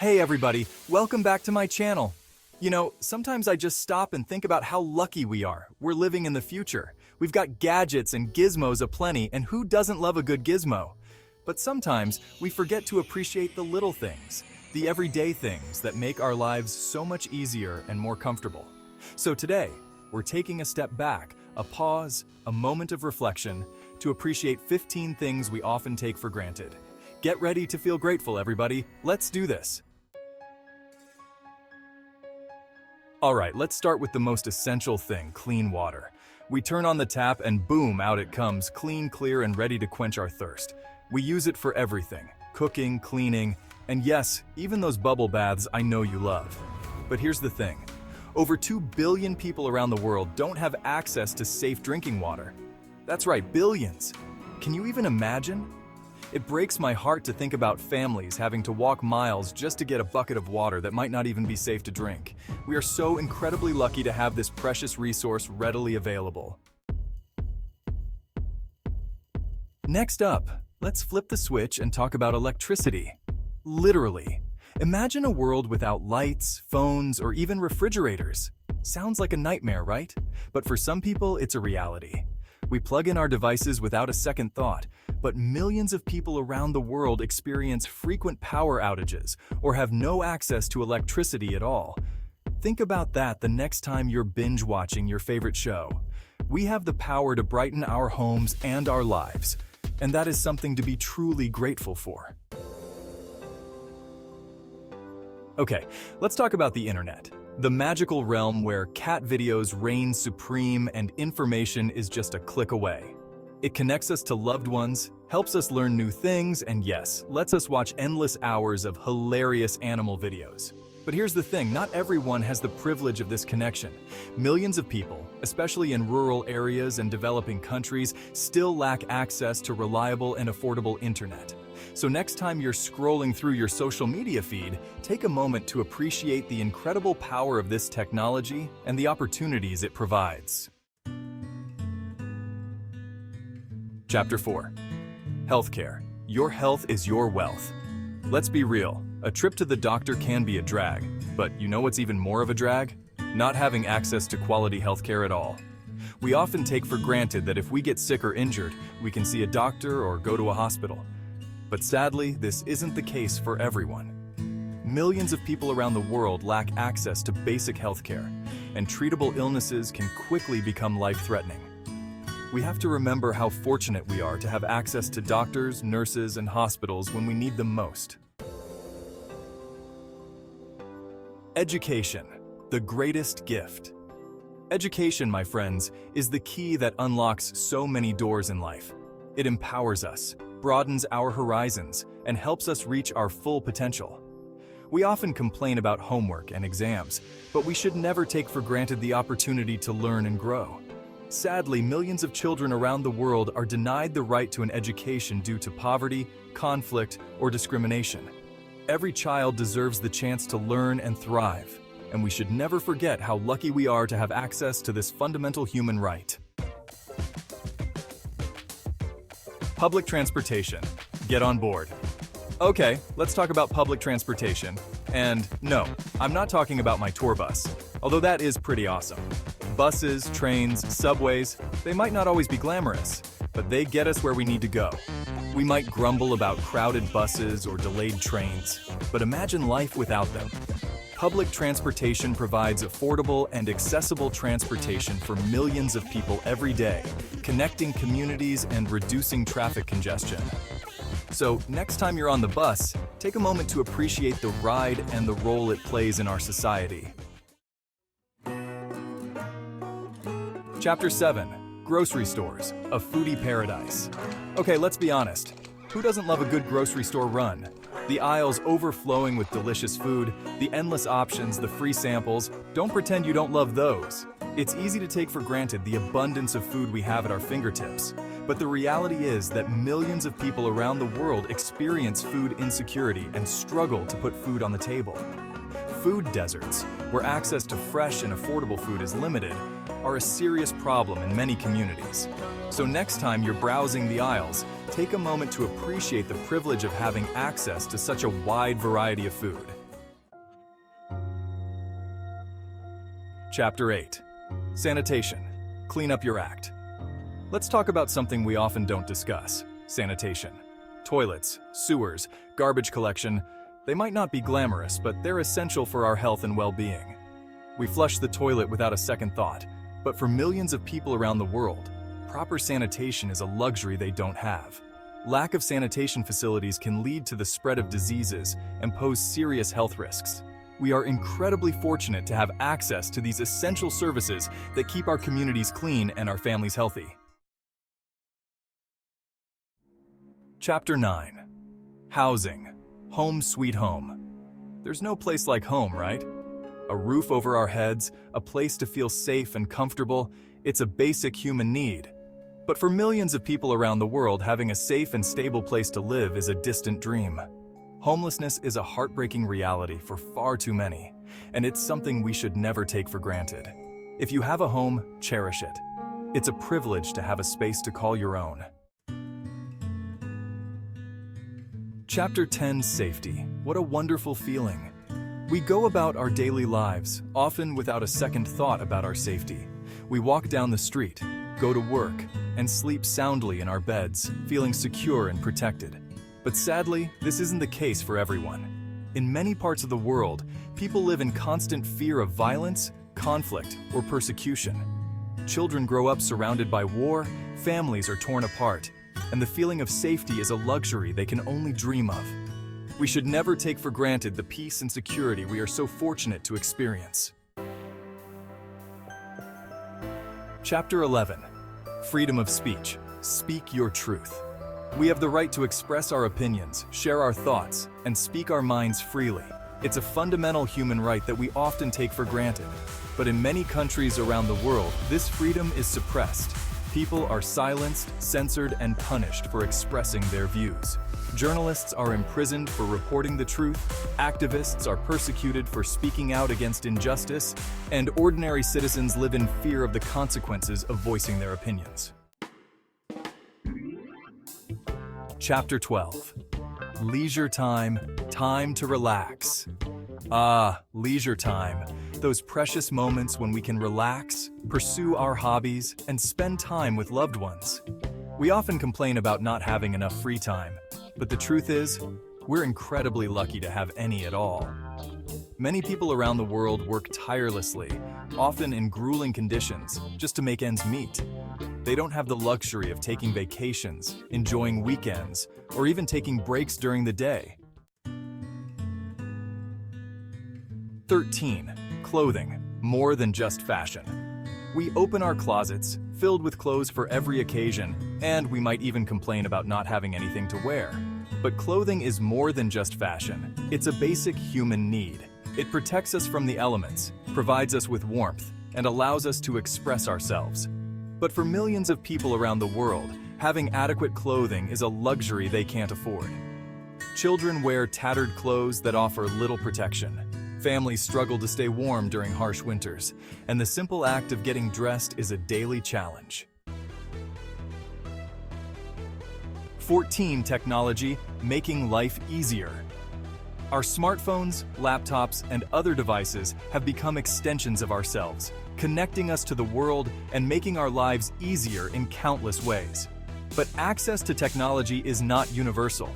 Hey everybody, welcome back to my channel. Sometimes I just stop and think about how lucky we are. We're living in the future. We've got gadgets and gizmos aplenty, and who doesn't love a good gizmo? But sometimes we forget to appreciate the little things, the everyday things that make our lives so much easier and more comfortable. So today, we're taking a step back, a pause, a moment of reflection, to appreciate 15 things we often take for granted. Get ready to feel grateful, everybody. Let's do this. All right, let's start with the most essential thing, clean water. We turn on the tap and boom, out it comes, clean, clear, and ready to quench our thirst. We use it for everything, cooking, cleaning, and yes, even those bubble baths I know you love. But here's the thing. Over 2 billion people around the world don't have access to safe drinking water. That's right, billions. Can you even imagine? It breaks my heart to think about families having to walk miles just to get a bucket of water that might not even be safe to drink. We are so incredibly lucky to have this precious resource readily available. Next up, let's flip the switch and talk about electricity. Literally. Imagine a world without lights, phones, or even refrigerators. Sounds like a nightmare, right? But for some people, it's a reality. We plug in our devices without a second thought, but millions of people around the world experience frequent power outages or have no access to electricity at all. Think about that the next time you're binge watching your favorite show. We have the power to brighten our homes and our lives, and that is something to be truly grateful for. Okay, let's talk about the internet. The magical realm where cat videos reign supreme and information is just a click away. It connects us to loved ones, helps us learn new things, and yes, lets us watch endless hours of hilarious animal videos. But here's the thing, not everyone has the privilege of this connection. Millions of people, especially in rural areas and developing countries, still lack access to reliable and affordable internet. So next time you're scrolling through your social media feed, take a moment to appreciate the incredible power of this technology and the opportunities it provides. Chapter 4. Healthcare. Your health is your wealth. Let's be real, a trip to the doctor can be a drag, but you know what's even more of a drag? Not having access to quality healthcare at all. We often take for granted that if we get sick or injured, we can see a doctor or go to a hospital. But sadly, this isn't the case for everyone. Millions of people around the world lack access to basic healthcare, and treatable illnesses can quickly become life-threatening. We have to remember how fortunate we are to have access to doctors, nurses, and hospitals when we need them most. Education, the greatest gift. Education, my friends, is the key that unlocks so many doors in life. It empowers us, broadens our horizons, and helps us reach our full potential. We often complain about homework and exams, but we should never take for granted the opportunity to learn and grow. Sadly, millions of children around the world are denied the right to an education due to poverty, conflict, or discrimination. Every child deserves the chance to learn and thrive, and we should never forget how lucky we are to have access to this fundamental human right. Public transportation. Get on board. Okay, let's talk about public transportation. And no, I'm not talking about my tour bus, although that is pretty awesome. Buses, trains, subways, they might not always be glamorous, but they get us where we need to go. We might grumble about crowded buses or delayed trains, but imagine life without them. Public transportation provides affordable and accessible transportation for millions of people every day, connecting communities and reducing traffic congestion. So next time you're on the bus, take a moment to appreciate the ride and the role it plays in our society. Chapter 7. Grocery stores, a foodie paradise. Okay, let's be honest. Who doesn't love a good grocery store run? The aisles overflowing with delicious food, the endless options, the free samples. Don't pretend you don't love those. It's easy to take for granted the abundance of food we have at our fingertips. But the reality is that millions of people around the world experience food insecurity and struggle to put food on the table. Food deserts, where access to fresh and affordable food is limited, are a serious problem in many communities. So next time you're browsing the aisles, take a moment to appreciate the privilege of having access to such a wide variety of food. Chapter 8. Sanitation. Clean up your act. Let's talk about something we often don't discuss: sanitation. Toilets, sewers, garbage collection, they might not be glamorous, but they're essential for our health and well-being. We flush the toilet without a second thought, but for millions of people around the world, proper sanitation is a luxury they don't have. Lack of sanitation facilities can lead to the spread of diseases and pose serious health risks. We are incredibly fortunate to have access to these essential services that keep our communities clean and our families healthy. Chapter 9. Housing. Home sweet home. There's no place like home, right? A roof over our heads, a place to feel safe and comfortable, it's a basic human need. But for millions of people around the world, having a safe and stable place to live is a distant dream. Homelessness is a heartbreaking reality for far too many, and it's something we should never take for granted. If you have a home, cherish it. It's a privilege to have a space to call your own. Chapter 10. Safety. What a wonderful feeling. We go about our daily lives, often without a second thought about our safety. We walk down the street, go to work, and sleep soundly in our beds, feeling secure and protected. But sadly, this isn't the case for everyone. In many parts of the world, people live in constant fear of violence, conflict, or persecution. Children grow up surrounded by war, families are torn apart, and the feeling of safety is a luxury they can only dream of. We should never take for granted the peace and security we are so fortunate to experience. Chapter 11. Freedom of speech. Speak your truth. We have the right to express our opinions, share our thoughts, and speak our minds freely. It's a fundamental human right that we often take for granted. But in many countries around the world, this freedom is suppressed. People are silenced, censored, and punished for expressing their views. Journalists are imprisoned for reporting the truth, activists are persecuted for speaking out against injustice, and ordinary citizens live in fear of the consequences of voicing their opinions. Chapter 12. Leisure time, time to relax. Ah, leisure time. Those precious moments when we can relax, pursue our hobbies, and spend time with loved ones. We often complain about not having enough free time, but the truth is, we're incredibly lucky to have any at all. Many people around the world work tirelessly, often in grueling conditions, just to make ends meet. They don't have the luxury of taking vacations, enjoying weekends, or even taking breaks during the day. 13. Clothing. More than just fashion. We open our closets, filled with clothes for every occasion, and we might even complain about not having anything to wear. But clothing is more than just fashion. It's a basic human need. It protects us from the elements, provides us with warmth, and allows us to express ourselves. But for millions of people around the world, having adequate clothing is a luxury they can't afford. Children wear tattered clothes that offer little protection. Families struggle to stay warm during harsh winters, and the simple act of getting dressed is a daily challenge. 14. Technology, making life easier. Our smartphones, laptops, and other devices have become extensions of ourselves, connecting us to the world and making our lives easier in countless ways. But access to technology is not universal.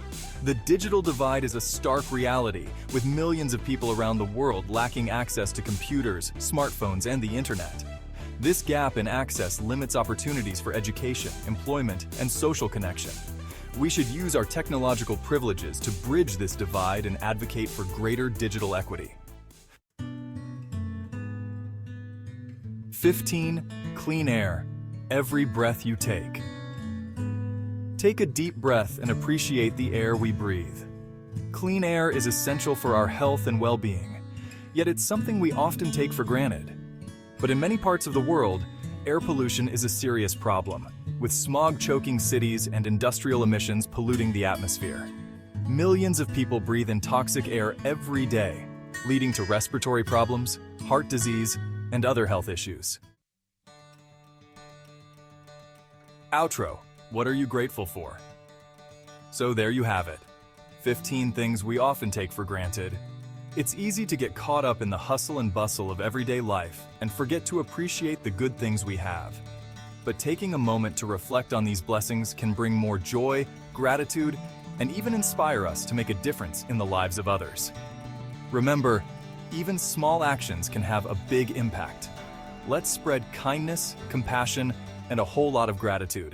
The digital divide is a stark reality, with millions of people around the world lacking access to computers, smartphones, and the internet. This gap in access limits opportunities for education, employment, and social connection. We should use our technological privileges to bridge this divide and advocate for greater digital equity. 15. Clean air. Every breath you take. Take a deep breath and appreciate the air we breathe. Clean air is essential for our health and well-being, yet it's something we often take for granted. But in many parts of the world, air pollution is a serious problem, with smog choking cities and industrial emissions polluting the atmosphere. Millions of people breathe in toxic air every day, leading to respiratory problems, heart disease, and other health issues. Outro. What are you grateful for? So there you have it. 15 things we often take for granted. It's easy to get caught up in the hustle and bustle of everyday life and forget to appreciate the good things we have. But taking a moment to reflect on these blessings can bring more joy, gratitude, and even inspire us to make a difference in the lives of others. Remember, even small actions can have a big impact. Let's spread kindness, compassion, and a whole lot of gratitude.